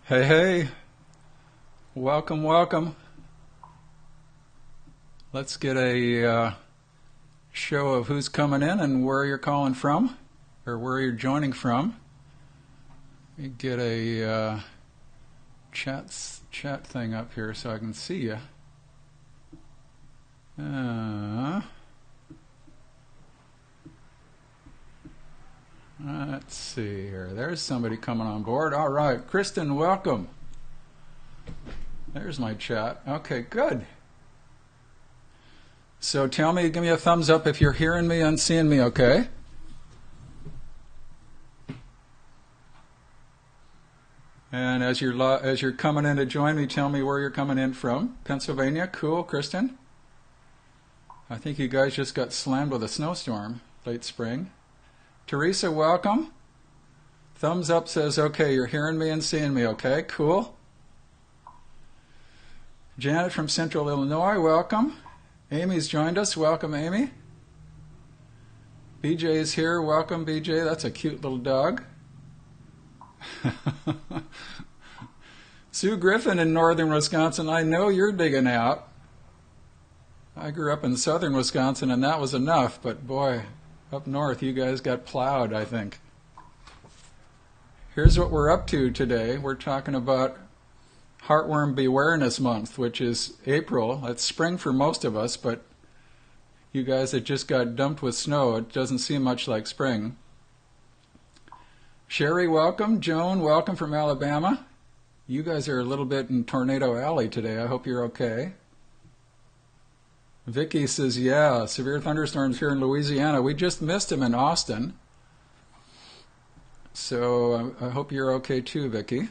Hey, hey, welcome, welcome. Let's get a show of who's coming in and where you're calling from, or where you're joining from. Let me get a chat thing up here so I can see you. Let's see here. There's somebody coming on board. All right, Kristen, welcome. There's my chat. Okay, good. So tell me, give me a thumbs up if you're hearing me and seeing me okay. And as you're coming in to join me, tell me where you're coming in from. Pennsylvania, cool, Kristen. I think you guys just got slammed with a snowstorm, late spring. Teresa, welcome. Thumbs up says, okay, you're hearing me and seeing me, okay, cool. Janet from Central Illinois, welcome. Amy's joined us, welcome Amy. BJ is here, welcome BJ, that's a cute little dog. Sue Griffin in northern Wisconsin, I know you're digging out. I grew up in southern Wisconsin and that was enough, but boy, up north you guys got plowed, I think. Here's what we're up to today. We're talking about Heartworm Bewareness Month, which is April. It's spring for most of us, but you guys that just got dumped with snow, it doesn't seem much like spring. Sherry, welcome. Joan, welcome from Alabama. You guys are a little bit in Tornado Alley today. I hope you're okay. Vicky says, yeah, severe thunderstorms here in Louisiana. We just missed them in Austin. So I hope you're okay too, Vicky.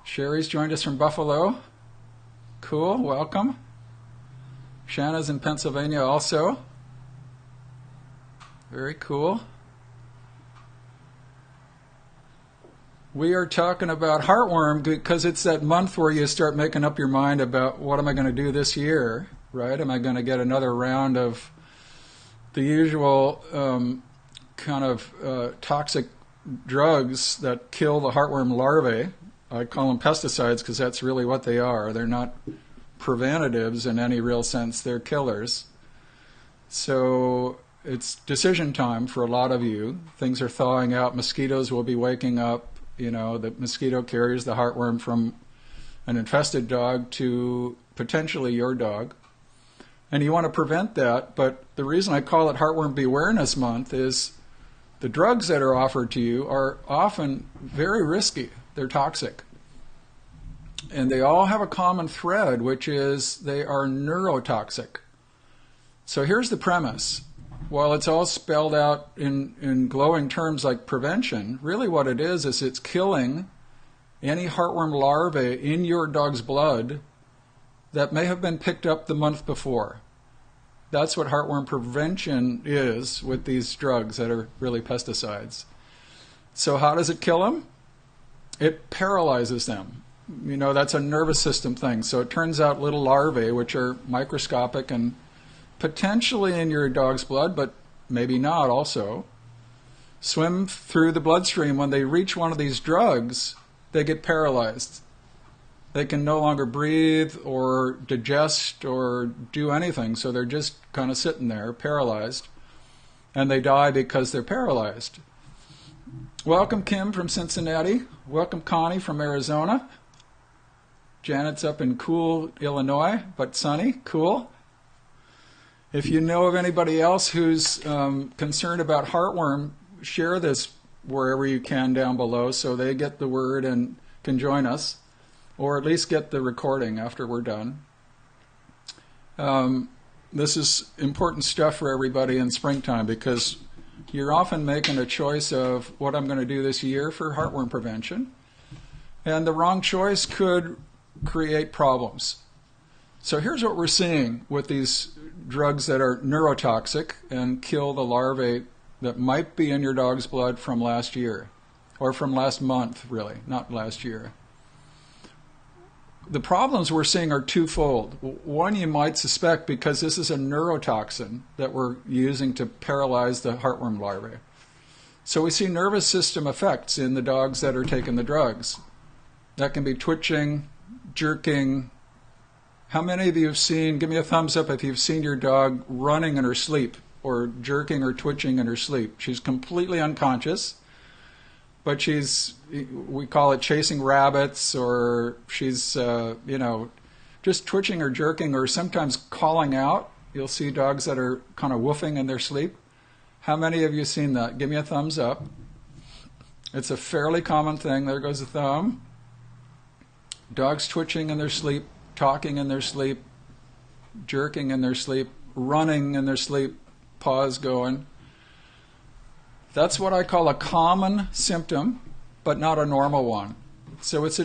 Sherry's joined us from Buffalo. Cool, welcome. Shanna's in Pennsylvania also. Very cool. We are talking about heartworm because it's that month where you start making up your mind about what am I going to do this year, right? Am I going to get another round of the usual kind of toxic drugs that kill the heartworm larvae? I call them pesticides because that's really what they are. They're not preventatives in any real sense. They're killers. So it's decision time for a lot of you. Things are thawing out. Mosquitoes will be waking up. You know, the mosquito carries the heartworm from an infested dog to potentially your dog. And you want to prevent that, but the reason I call it Heartworm Bewareness Month is the drugs that are offered to you are often very risky. They're toxic. And they all have a common thread, which is they are neurotoxic. So here's the premise. While it's all spelled out in glowing terms like prevention, really what it is it's killing any heartworm larvae in your dog's blood that may have been picked up the month before. That's what heartworm prevention is with these drugs that are really pesticides. So how does it kill them? It paralyzes them. You know, that's a nervous system thing. So it turns out little larvae, which are microscopic and potentially in your dog's blood, but maybe not also, swim through the bloodstream. When they reach one of these drugs, they get paralyzed. They can no longer breathe or digest or do anything, so they're just kind of sitting there, paralyzed, and they die because they're paralyzed. Welcome, Kim from Cincinnati. Welcome, Connie from Arizona. Janet's up in cool Illinois, but sunny, cool. If you know of anybody else who's concerned about heartworm, share this wherever you can down below so they get the word and can join us, or at least get the recording after we're done. This is important stuff for everybody in springtime because you're often making a choice of what I'm going to do this year for heartworm prevention, and the wrong choice could create problems. So here's what we're seeing with these drugs that are neurotoxic and kill the larvae that might be in your dog's blood from last year, or from last month, really, not last year. The problems we're seeing are twofold. One, you might suspect because this is a neurotoxin that we're using to paralyze the heartworm larvae. So we see nervous system effects in the dogs that are taking the drugs. That can be twitching, jerking. How many of you have seen, give me a thumbs up if you've seen your dog running in her sleep or jerking or twitching in her sleep. She's completely unconscious, but we call it chasing rabbits, or she's, just twitching or jerking or sometimes calling out. You'll see dogs that are kind of woofing in their sleep. How many of you have seen that? Give me a thumbs up. It's a fairly common thing. There goes a thumb. Dogs twitching in their sleep, talking in their sleep, jerking in their sleep, running in their sleep, paws going. That's what I call a common symptom, but not a normal one. So it's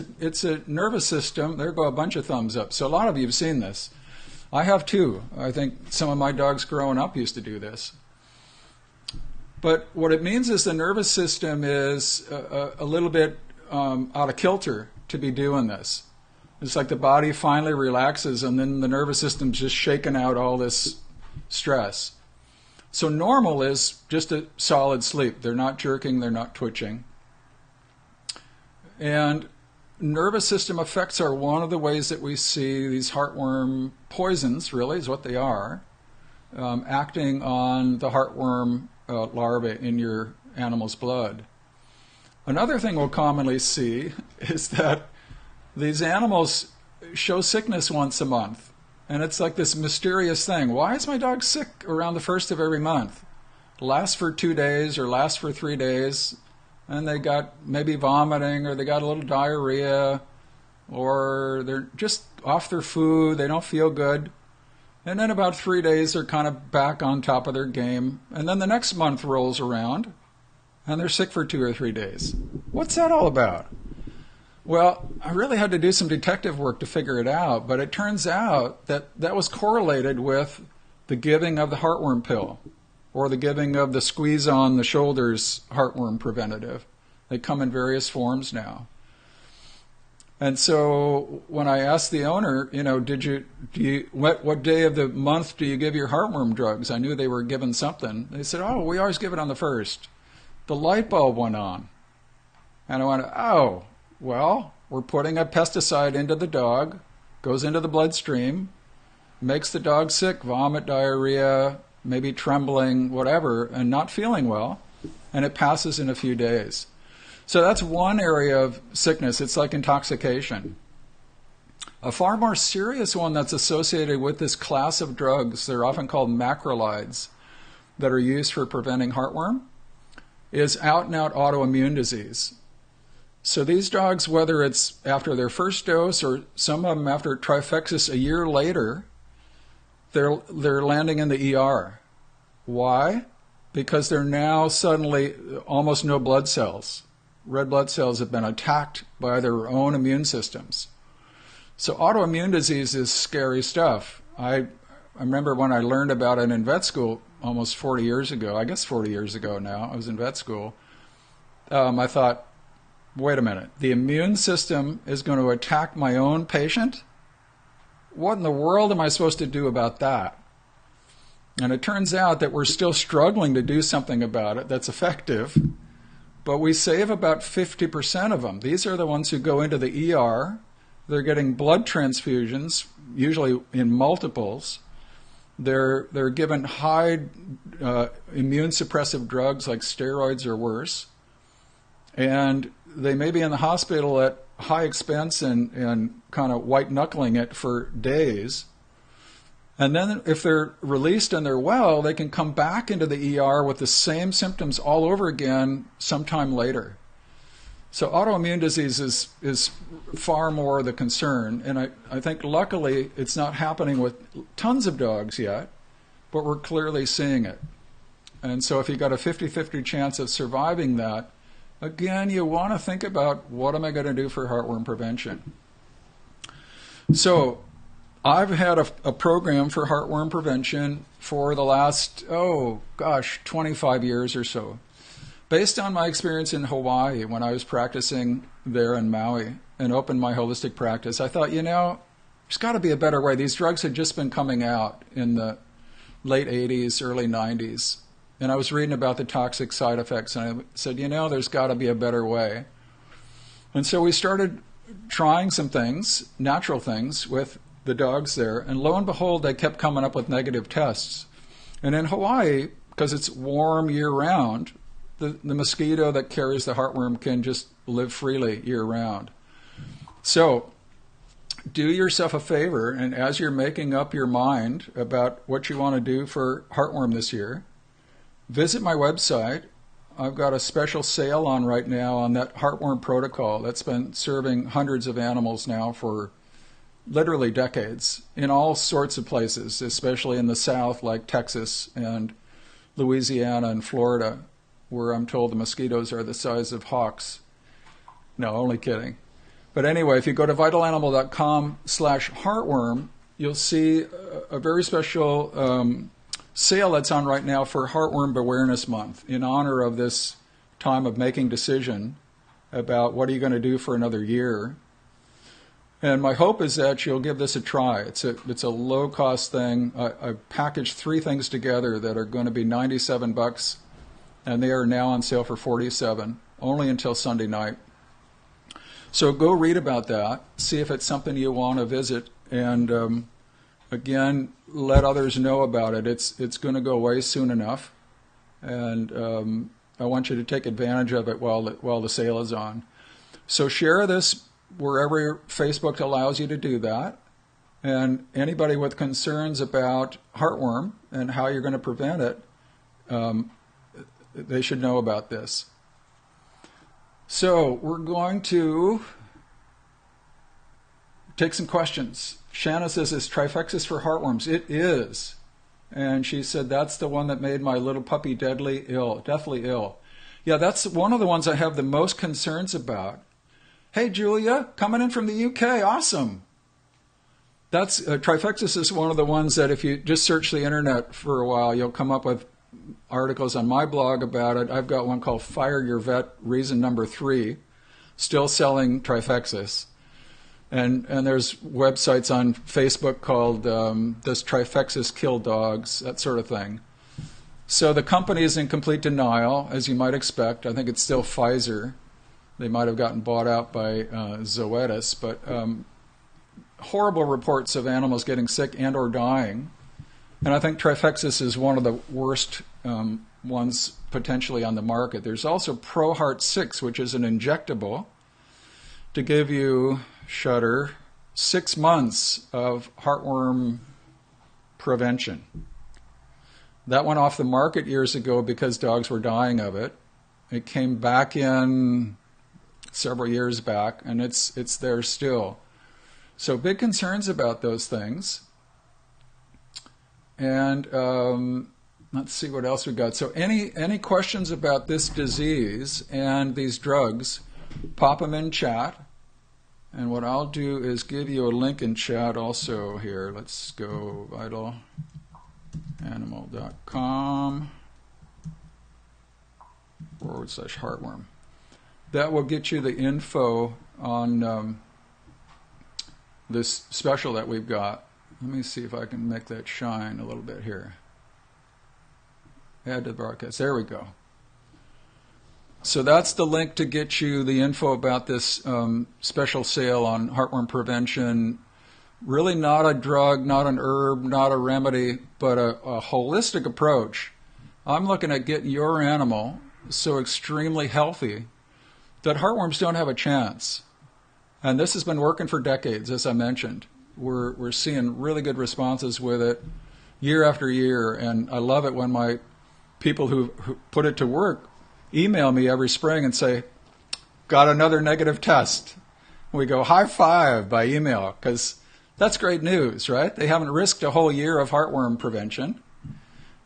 a nervous system. There go a bunch of thumbs up. So a lot of you have seen this. I have too. I think some of my dogs growing up used to do this. But what it means is the nervous system is a little bit out of kilter to be doing this. It's like the body finally relaxes and then the nervous system's just shaking out all this stress. So normal is just a solid sleep. They're not jerking, they're not twitching. And nervous system effects are one of the ways that we see these heartworm poisons, really, is what they are, acting on the heartworm larvae in your animal's blood. Another thing we'll commonly see is that these animals show sickness once a month. And it's like this mysterious thing. Why is my dog sick around the first of every month? Lasts for 2 days or lasts for 3 days. And they got maybe vomiting, or they got a little diarrhea, or they're just off their food, they don't feel good. And then about 3 days they're kind of back on top of their game. And then the next month rolls around and they're sick for 2 or 3 days. What's that all about? Well, I really had to do some detective work to figure it out, but it turns out that that was correlated with the giving of the heartworm pill or the giving of the squeeze on the shoulders heartworm preventative. They come in various forms now. And so when I asked the owner, what day of the month do you give your heartworm drugs? I knew they were given something. They said, oh, we always give it on the first. The light bulb went on. And I went, oh, well, we're putting a pesticide into the dog, goes into the bloodstream, makes the dog sick, vomit, diarrhea, maybe trembling, whatever, and not feeling well, and it passes in a few days. So that's one area of sickness. It's like intoxication. A far more serious one that's associated with this class of drugs, they're often called macrolides, that are used for preventing heartworm, is out-and-out autoimmune disease. So these dogs, whether it's after their first dose or some of them after trifexis a year later, they're landing in the ER. Why? Because they're now suddenly almost no blood cells. Red blood cells have been attacked by their own immune systems. So autoimmune disease is scary stuff. I remember when I learned about it in vet school almost 40 years ago, I guess 40 years ago now, I was in vet school. I thought, wait a minute, the immune system is going to attack my own patient? What in the world am I supposed to do about that? And it turns out that we're still struggling to do something about it that's effective, but we save about 50% of them. These are the ones who go into the ER. They're getting blood transfusions, usually in multiples. They're given high immune suppressive drugs like steroids or worse. And they may be in the hospital at high expense and kind of white-knuckling it for days. And then if they're released and they're well, they can come back into the ER with the same symptoms all over again sometime later. So autoimmune disease is far more the concern. And I think luckily it's not happening with tons of dogs yet, but we're clearly seeing it. And so if you've got a 50-50 chance of surviving that, again, you want to think about, what am I going to do for heartworm prevention? So I've had a program for heartworm prevention for the last, 25 years or so. Based on my experience in Hawaii when I was practicing there in Maui and opened my holistic practice, I thought, there's got to be a better way. These drugs had just been coming out in the late 80s, early 90s. And I was reading about the toxic side effects, and I said, there's got to be a better way. And so we started trying some things, natural things, with the dogs there. And lo and behold, they kept coming up with negative tests. And in Hawaii, because it's warm year-round, the mosquito that carries the heartworm can just live freely year-round. So do yourself a favor, and as you're making up your mind about what you want to do for heartworm this year, visit my website. I've got a special sale on right now on that heartworm protocol that's been serving hundreds of animals now for literally decades in all sorts of places, especially in the South like Texas and Louisiana and Florida, where I'm told the mosquitoes are the size of hawks. No, only kidding. But anyway, if you go to vitalanimal.com/heartworm, you'll see a very special sale that's on right now for Heartworm Bewareness Month in honor of this time of making decision about what are you going to do for another year. And my hope is that you'll give this a try. It's a low-cost thing. I packaged 3 things together that are going to be $97, and they are now on sale for $47, only until Sunday night. So go read about that, see if it's something you want to visit, and again, let others know about it. It's going to go away soon enough, and I want you to take advantage of it while the sale is on. So share this wherever Facebook allows you to do that, and anybody with concerns about heartworm and how you're going to prevent it, they should know about this. So we're going to take some questions. Shanna says, is Trifexis for heartworms? It is. And she said, that's the one that made my little puppy deathly ill. Yeah, that's one of the ones I have the most concerns about. Hey, Julia, coming in from the UK. Awesome. That's Trifexis is one of the ones that if you just search the internet for a while, you'll come up with articles on my blog about it. I've got one called Fire Your Vet, reason number 3, still selling Trifexis. And there's websites on Facebook called Does Trifexis Kill Dogs, that sort of thing. So the company is in complete denial, as you might expect. I think it's still Pfizer. They might have gotten bought out by Zoetis, but horrible reports of animals getting sick and or dying. And I think Trifexis is one of the worst ones potentially on the market. There's also ProHeart 6, which is an injectable to give you, shudder, 6 months of heartworm prevention. That went off the market years ago because dogs were dying of it. It came back in several years back, and it's there still. So big concerns about those things. And let's see what else we got. So any questions about this disease and these drugs, pop them in chat. And what I'll do is give you a link in chat also here. Let's go vitalanimal.com/heartworm. That will get you the info on this special that we've got. Let me see if I can make that shine a little bit here. Add to the broadcast. There we go. So that's the link to get you the info about this special sale on heartworm prevention. Really not a drug, not an herb, not a remedy, but a holistic approach. I'm looking at getting your animal so extremely healthy that heartworms don't have a chance. And this has been working for decades, as I mentioned. We're seeing really good responses with it year after year, and I love it when my people who put it to work email me every spring and say, got another negative test. We go high five by email, because that's great news, right? They haven't risked a whole year of heartworm prevention,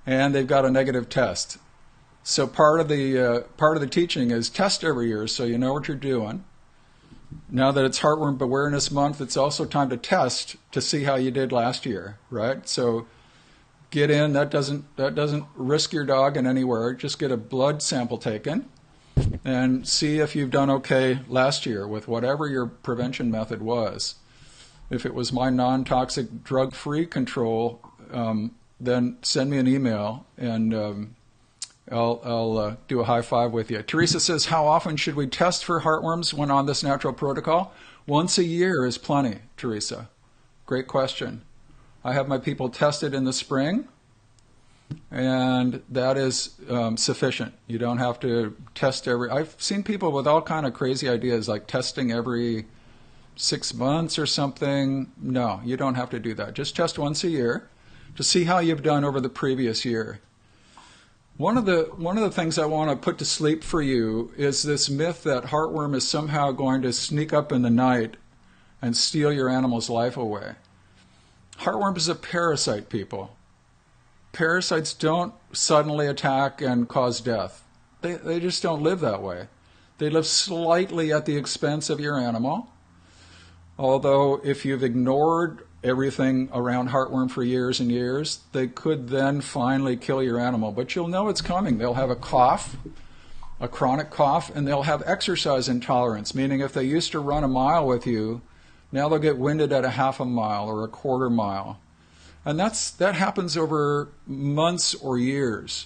and they've got a negative test. So part of the teaching is test every year so you know what you're doing. Now that it's Heartworm Bewareness Month, it's also time to test to see how you did last year, right? So get in. That doesn't risk your dog in anywhere. Just get a blood sample taken and see if you've done okay last year with whatever your prevention method was. If it was my non-toxic drug-free control, then send me an email and I'll do a high five with you. Teresa says, how often should we test for heartworms when on this natural protocol? Once a year is plenty, Teresa. Great question. I have my people tested in the spring, and that is sufficient. You don't have to test I've seen people with all kind of crazy ideas, like testing every 6 months or something. No, you don't have to do that. Just test once a year to see how you've done over the previous year. One of the things I want to put to sleep for you is this myth that heartworm is somehow going to sneak up in the night and steal your animal's life away. Heartworm is a parasite, people. Parasites don't suddenly attack and cause death. They just don't live that way. They live slightly at the expense of your animal. Although if you've ignored everything around heartworm for years and years, they could then finally kill your animal. But you'll know it's coming. They'll have a cough, a chronic cough, and they'll have exercise intolerance, meaning if they used to run a mile with you, now they'll get winded at a half a mile or a quarter mile. And that happens over months or years.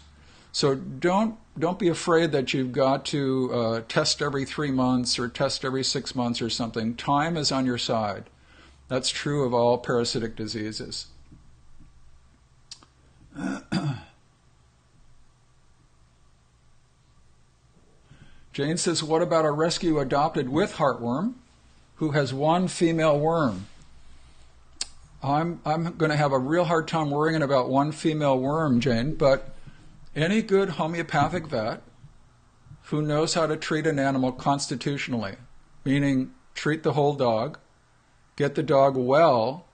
So don't be afraid that you've got to test every 3 months or test every 6 months or something. Time is on your side. That's true of all parasitic diseases. Jane says, what about a rescue adopted with heartworm who has one female worm? I'm going to have a real hard time worrying about one female worm, Jane, but any good homeopathic vet who knows how to treat an animal constitutionally, meaning treat the whole dog, get the dog well,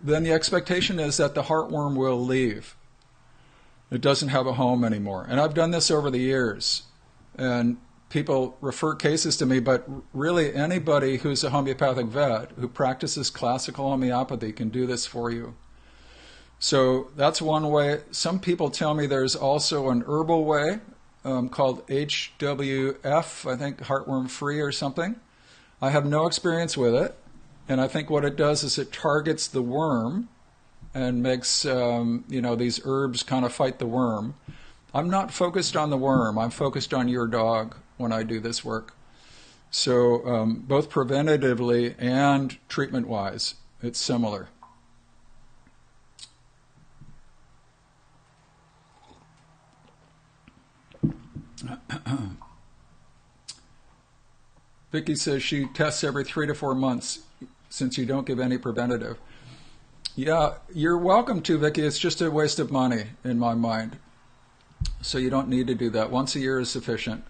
then the expectation is that the heartworm will leave. It doesn't have a home anymore. And I've done this over the years. And people refer cases to me, but really anybody who's a homeopathic vet who practices classical homeopathy can do this for you. So that's one way. Some people tell me there's also an herbal way called HWF, I think heartworm free or something. I have no experience with it. And I think what it does is it targets the worm and makes these herbs kind of fight the worm. I'm not focused on the worm. I'm focused on your dog when I do this work. So both preventatively and treatment-wise, it's similar. Vicky says she tests every 3 to 4 months since you don't give any preventative. Yeah, you're welcome to, Vicky. It's just a waste of money in my mind. So you don't need to do that. Once a year is sufficient.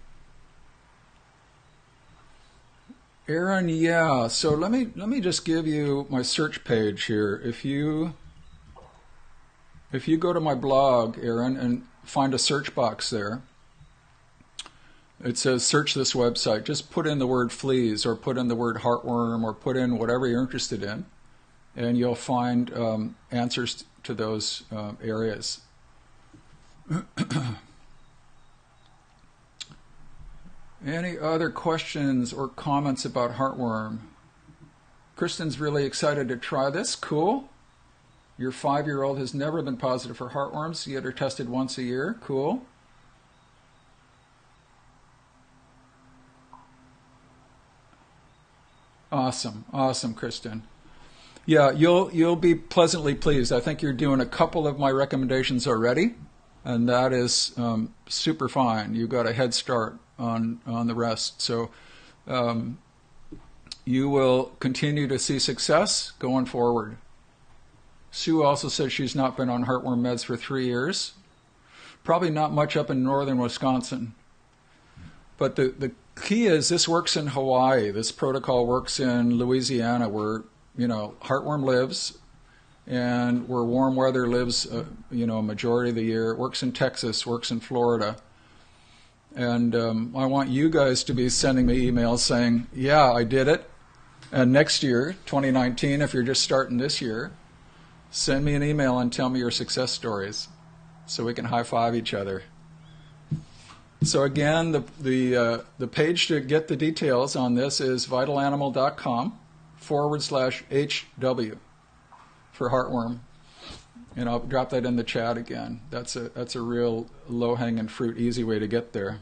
Aaron, yeah. So let me just give you my search page here. If you go to my blog, Aaron, and find a search box there, it says search this website. Just put in the word fleas or put in the word heartworm or put in whatever you're interested in, and you'll find answers to those areas. Any other questions or comments about heartworm? Kristen's really excited to try this. Cool. Your 5-year-old has never been positive for heartworms, yet are tested once a year. Cool. Awesome, Kristen. Yeah, you'll be pleasantly pleased. I think you're doing a couple of my recommendations already, and that is super fine. You got a head start on the rest. So you will continue to see success going forward. Sue also says she's not been on heartworm meds for 3 years. Probably not much up in northern Wisconsin. But the key is this works in Hawaii. This protocol works in Louisiana, where heartworm lives, and where warm weather lives a majority of the year. It works in Texas, works in Florida. And I want you guys to be sending me emails saying, yeah, I did it. And next year, 2019, if you're just starting this year, send me an email and tell me your success stories so we can high-five each other. So again, the page to get the details on this is vitalanimal.com/HW for heartworm. And I'll drop that in the chat again. That's a real low-hanging fruit, easy way to get there.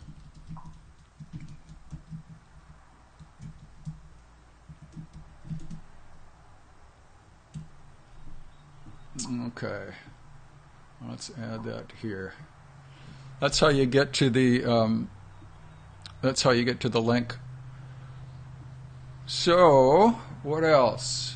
Okay, let's add that here. That's how you get to the link. So, what else?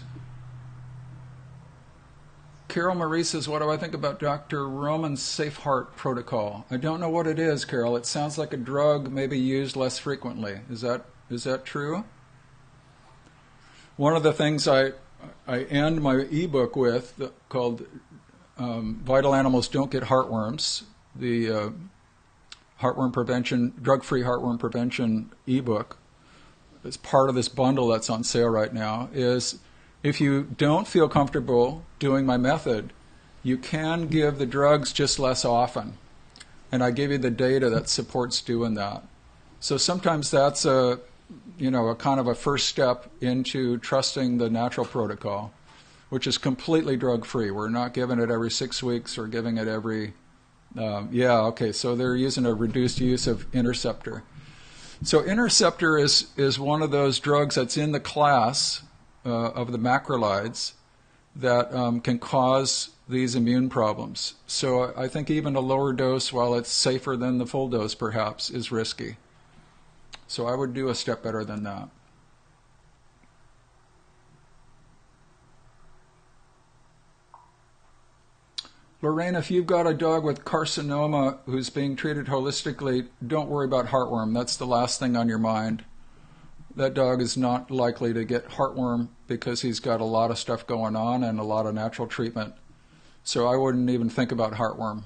Carol Marie says, what do I think about Dr. Roman's Safe Heart protocol? I don't know what it is, Carol. It sounds like a drug maybe used less frequently. Is that true? One of the things I end my ebook with, called Vital Animals Don't Get Heartworms, the heartworm prevention, drug-free heartworm prevention ebook, as part of this bundle that's on sale right now, is if you don't feel comfortable doing my method, you can give the drugs just less often. And I give you the data that supports doing that. So sometimes that's a kind of a first step into trusting the natural protocol, which is completely drug-free. We're not giving it every 6 weeks. We're giving it every, so they're using a reduced use of Interceptor. So Interceptor is one of those drugs that's in the class of the macrolides that can cause these immune problems. So I think even a lower dose, while it's safer than the full dose perhaps, is risky. So I would do a step better than that. Lorraine, if you've got a dog with carcinoma who's being treated holistically, don't worry about heartworm. That's the last thing on your mind. That dog is not likely to get heartworm because he's got a lot of stuff going on and a lot of natural treatment. So I wouldn't even think about heartworm.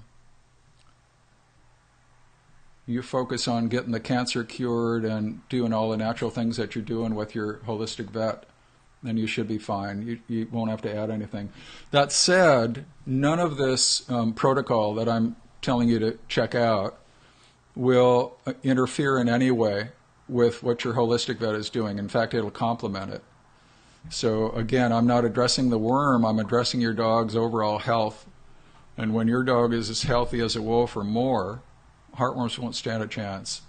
You focus on getting the cancer cured and doing all the natural things that you're doing with your holistic vet, then you should be fine. You won't have to add anything. That said, none of this protocol that I'm telling you to check out will interfere in any way with what your holistic vet is doing. In fact, it'll complement it. So again, I'm not addressing the worm, I'm addressing your dog's overall health. And when your dog is as healthy as a wolf or more, heartworms won't stand a chance.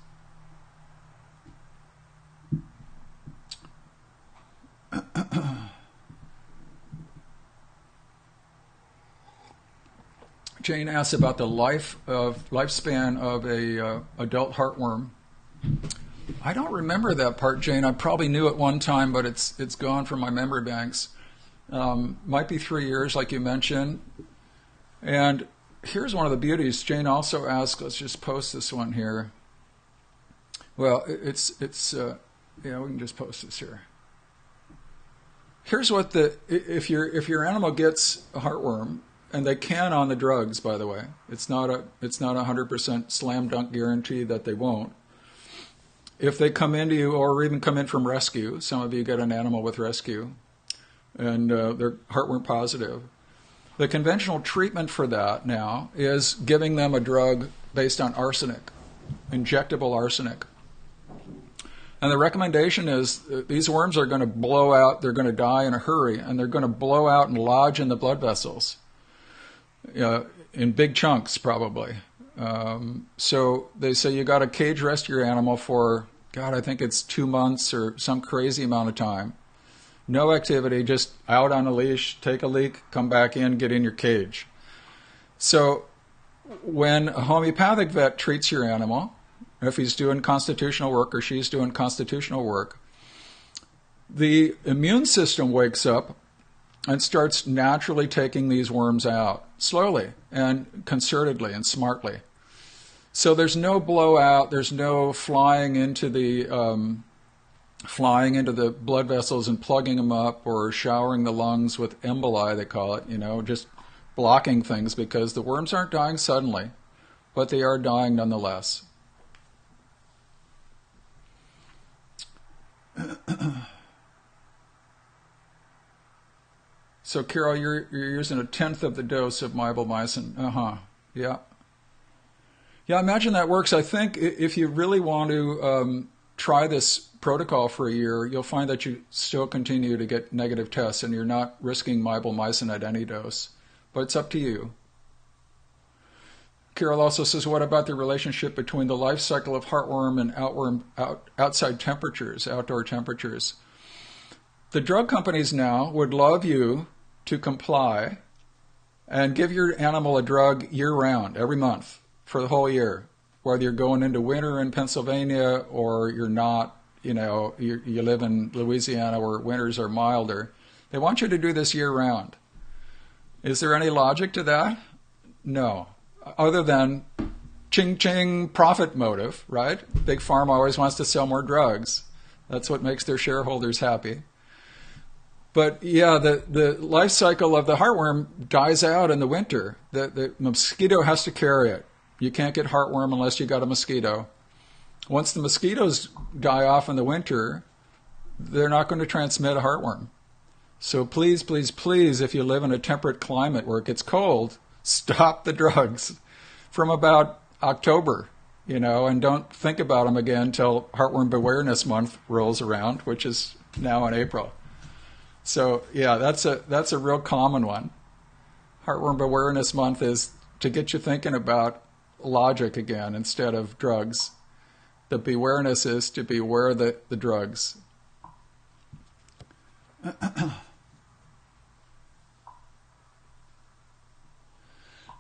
Jane asks about the lifespan of a adult heartworm. I don't remember that part, Jane. I probably knew it one time, but it's gone from my memory banks. Might be 3 years, like you mentioned. And here's one of the beauties. Jane also asked, let's just post this one here. Well, we can just post this here. Here's what if your animal gets a heartworm, and they can on the drugs, by the way. It's not a 100% slam dunk guarantee that they won't. If they come into you, or even come in from rescue, some of you get an animal with rescue, and they're heartworm positive. The conventional treatment for that now is giving them a drug based on arsenic, injectable arsenic. And the recommendation is these worms are going to blow out, they're going to die in a hurry, and they're going to blow out and lodge in the blood vessels in big chunks probably. So they say you got to cage rest your animal for, I think it's 2 months or some crazy amount of time. No activity, just out on a leash, take a leak, come back in, get in your cage. So when a homeopathic vet treats your animal, if he's doing constitutional work or she's doing constitutional work, the immune system wakes up and starts naturally taking these worms out, slowly and concertedly and smartly. So there's no blowout, there's no flying into the blood vessels and plugging them up, or showering the lungs with emboli, they call it, just blocking things, because the worms aren't dying suddenly, but they are dying nonetheless. So Carol, you're using 1/10 of the dose of mibelmycin. Yeah. Yeah, I imagine that works. I think if you really want to try this protocol for a year, you'll find that you still continue to get negative tests, and you're not risking mibelmycin at any dose. but it's up to you. Carol also says, what about the relationship between the life cycle of heartworm and outside temperatures, outdoor temperatures? The drug companies now would love you to comply and give your animal a drug year-round, every month, for the whole year, whether you're going into winter in Pennsylvania or you're not, you live in Louisiana where winters are milder. They want you to do this year-round. Is there any logic to that? No. Other than ching-ching profit motive, right? Big Pharma always wants to sell more drugs. That's what makes their shareholders happy. But yeah, the life cycle of the heartworm dies out in the winter. The mosquito has to carry it. You can't get heartworm unless you got a mosquito. Once the mosquitoes die off in the winter, they're not going to transmit a heartworm. So please, please, please, if you live in a temperate climate where it gets cold, stop the drugs from about October, and don't think about them again until Heartworm Bewareness Month rolls around, which is now in April. So yeah, that's a real common one. Heartworm Bewareness Month is to get you thinking about logic again instead of drugs. The bewareness is to beware the drugs.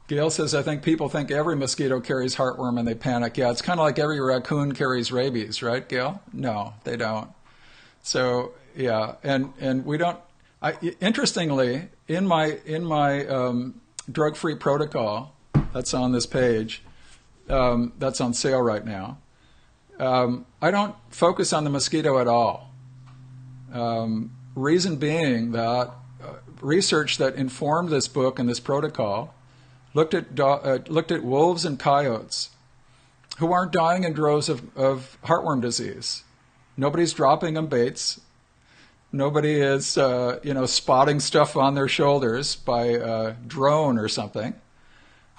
Gail says, I think people think every mosquito carries heartworm and they panic. Yeah, it's kind of like every raccoon carries rabies, right, Gail? No, they don't. So, yeah, and we don't. Interestingly, in my drug-free protocol that's on this page, that's on sale right now, I don't focus on the mosquito at all. Reason being that research that informed this book and this protocol looked at wolves and coyotes who aren't dying in droves of heartworm disease. Nobody's dropping them baits. Nobody is spotting stuff on their shoulders by drone or something.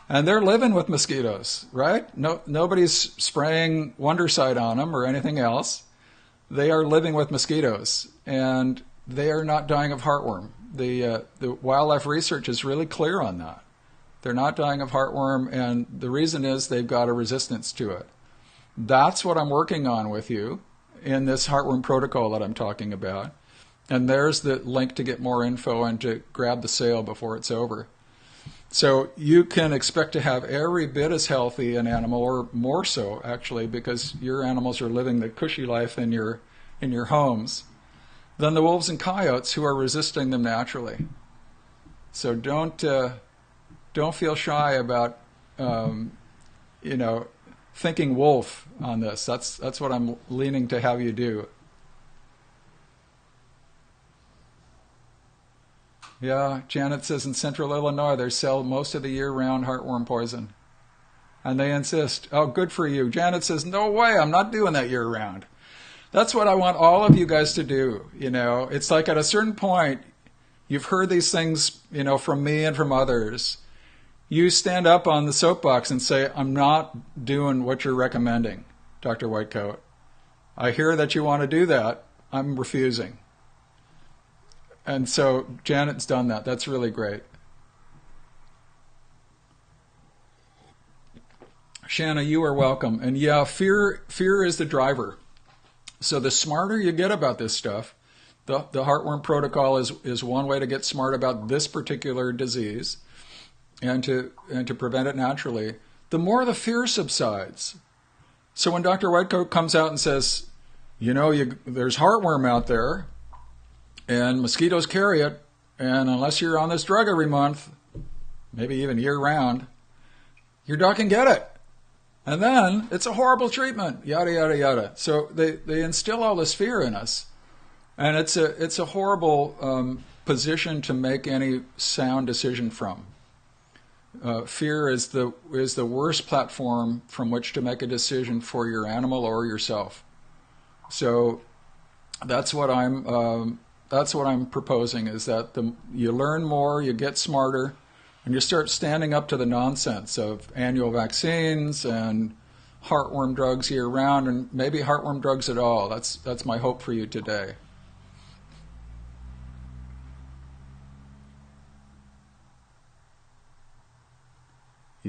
And they're living with mosquitoes, right? Nobody's spraying Wondercide on them or anything else. They are living with mosquitoes, and they are not dying of heartworm. The wildlife research is really clear on that. They're not dying of heartworm, and the reason is they've got a resistance to it. That's what I'm working on with you in this heartworm protocol that I'm talking about. And there's the link to get more info and to grab the sale before it's over. So you can expect to have every bit as healthy an animal, or more so actually, because your animals are living the cushy life in your homes, than the wolves and coyotes who are resisting them naturally. So don't feel shy about thinking wolf on this. That's what I'm leaning to have you do. Yeah, Janet says in Central Illinois they sell most of the year-round heartworm poison. And they insist, oh, good for you. Janet says, no way, I'm not doing that year-round. That's what I want all of you guys to do. It's like at a certain point, you've heard these things, from me and from others. You stand up on the soapbox and say, I'm not doing what you're recommending, Dr. Whitecoat. I hear that you want to do that. I'm refusing. And so Janet's done that. That's really great. Shanna, you are welcome. And yeah, fear is the driver. So the smarter you get about this stuff, the heartworm protocol is one way to get smart about this particular disease and to prevent it naturally, the more the fear subsides. So when Dr. Whitecoat comes out and says, there's heartworm out there, and mosquitoes carry it, and unless you're on this drug every month, maybe even year-round, your dog can get it. And then it's a horrible treatment, yada, yada, yada. So they instill all this fear in us. And it's a horrible position to make any sound decision from. Fear is the worst platform from which to make a decision for your animal or yourself. So that's what I'm proposing, is that you learn more, you get smarter, and you start standing up to the nonsense of annual vaccines and heartworm drugs year-round, and maybe heartworm drugs at all. That's my hope for you today.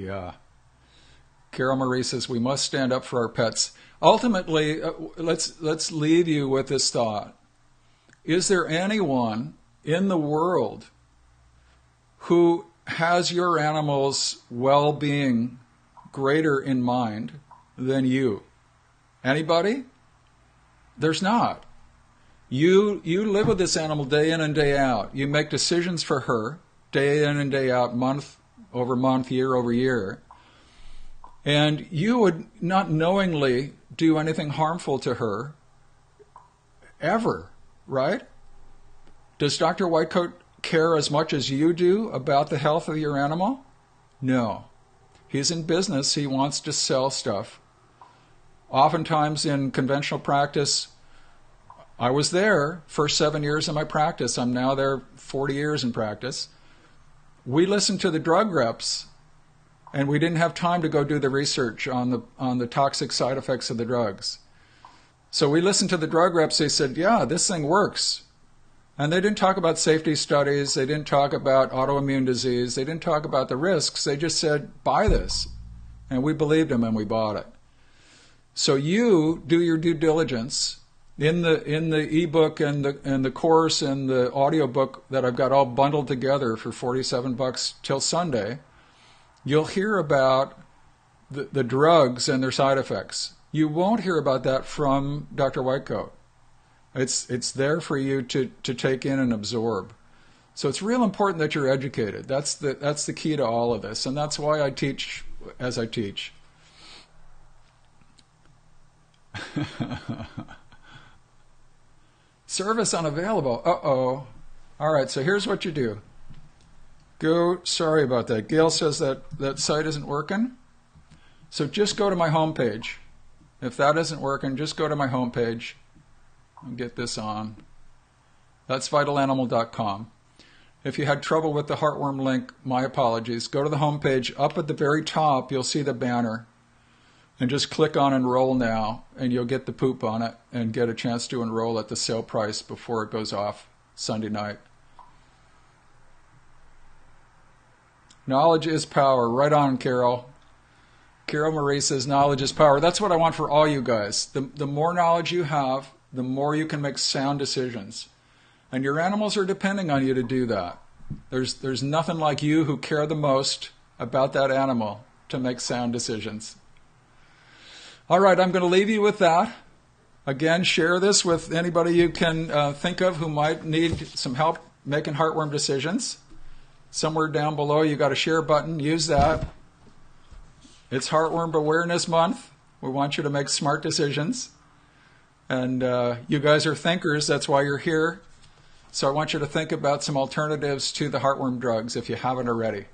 Yeah. Carol Marie says we must stand up for our pets. Ultimately, let's leave you with this thought. Is there anyone in the world who has your animal's well-being greater in mind than you? Anybody? There's not. You live with this animal day in and day out. You make decisions for her day in and day out, month over month, year over year. And you would not knowingly do anything harmful to her ever, right? Does Dr. Whitecoat care as much as you do about the health of your animal? No. He's in business. He wants to sell stuff. Oftentimes in conventional practice, I was there first 7 years of my practice. I'm now there 40 years in practice. We listened to the drug reps, and we didn't have time to go do the research on the toxic side effects of the drugs. So we listened to the drug reps. They said, yeah, this thing works. And they didn't talk about safety studies. They didn't talk about autoimmune disease. They didn't talk about the risks. They just said, buy this. And we believed them and we bought it. So you do your due diligence. In the ebook and the course and the audiobook that I've got all bundled together for $47 till Sunday, you'll hear about the drugs and their side effects. You won't hear about that from Dr. Whitecoat. It's there for you to take in and absorb. So it's real important that you're educated. That's the key to all of this, and that's why I teach as I teach. Service unavailable. Uh-oh. All right, so here's what you do. Sorry about that. Gail says that site isn't working. So just go to my homepage. If that isn't working, just go to my homepage and get this on. That's vitalanimal.com. If you had trouble with the Heartworm link, my apologies. Go to the homepage. Up at the very top, you'll see the banner. And just click on Enroll Now, and you'll get the poop on it and get a chance to enroll at the sale price before it goes off Sunday night. Knowledge is power. Right on, Carol. Carol Marie says knowledge is power. That's what I want for all you guys. The more knowledge you have, the more you can make sound decisions. And your animals are depending on you to do that. There's nothing like you who care the most about that animal to make sound decisions. All right, I'm going to leave you with that. Again, share this with anybody you can think of who might need some help making heartworm decisions. Somewhere down below, you got a share button. Use that. It's Heartworm Bewareness Month. We want you to make smart decisions. And you guys are thinkers. That's why you're here. So I want you to think about some alternatives to the heartworm drugs if you haven't already.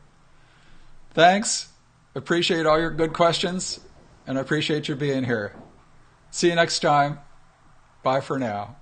Thanks. Appreciate all your good questions. And I appreciate you being here. See you next time. Bye for now.